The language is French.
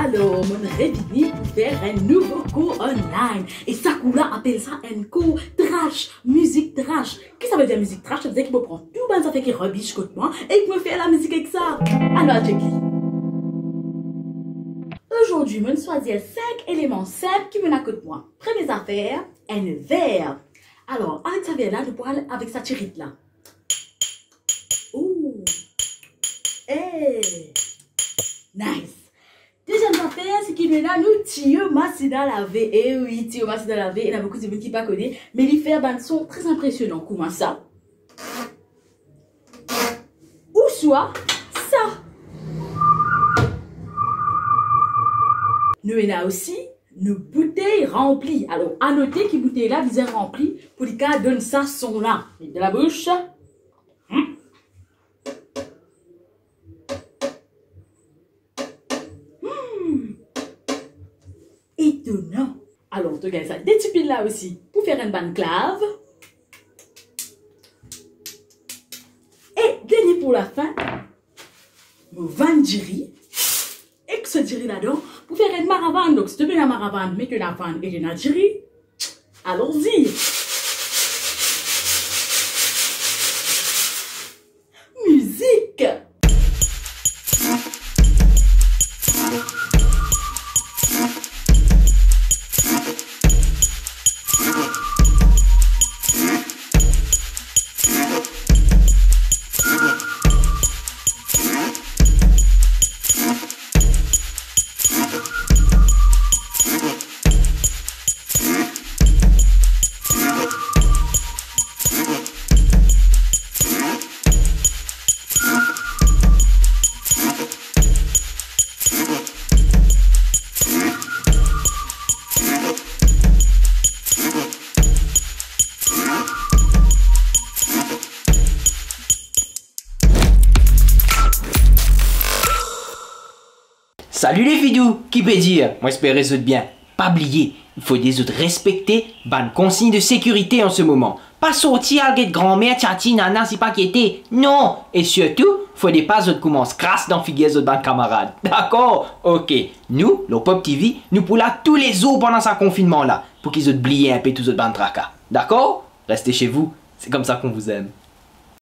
Alors, on réunit pour faire un nouveau cours online. Et ça, cours-là, appelle ça un cours trash, musique trash. Qu'est-ce que ça veut dire musique trash? Ça veut dire qu'il me prend tout ben ça fait qu'il rebiche contre moi et qu'il me fait la musique avec ça. Alors, check-it. Aujourd'hui, je vais choisir 5 éléments simples qui viennent à côté de moi. Première affaire, un verre. Alors, avec sa verre-là, nous pourrons aller avec sa tirite-là. Ouh! Hey! Nice! Deuxième affaire, c'est qu'il vient là, nous tirons machine à laver. Eh oui, tirons machine à laver. Il y a beaucoup de gens qui ne pas connaître. Mais il fait un son très impressionnant. Comment ça? Ou soit, ça. Nous avons aussi nos bouteilles remplies. Alors, à noter que bouteille là, vous êtes remplie pour les cas donne ça son là. De la bouche. Étonnant. Alors, on te gagne ça. Des petits piles là aussi pour faire une bonne clave. Et dernier pour la fin, mon vandiri. Et que ce diri là-dedans pour faire une maravane. Donc, si tu veux la maravane, mais que la vanne et une diri, allons-y. Musique. Salut les vidéos, qui peut dire? Moi j'espère les autres bien. Pas oublier, il faut des autres respecter bonne consigne de sécurité en ce moment. Pas sortir avec grand-mère, tchati, nana, c'est pas qui était. Non! Et surtout, faut des pas autres commencent crasse dans figuer autres bonnes camarades. D'accord? Ok. Nous, le Pop TV, nous pour là tous les jours pendant ce confinement là. Pour qu'ils oublient un peu tous autres bonnes tracas. D'accord? Restez chez vous, c'est comme ça qu'on vous aime.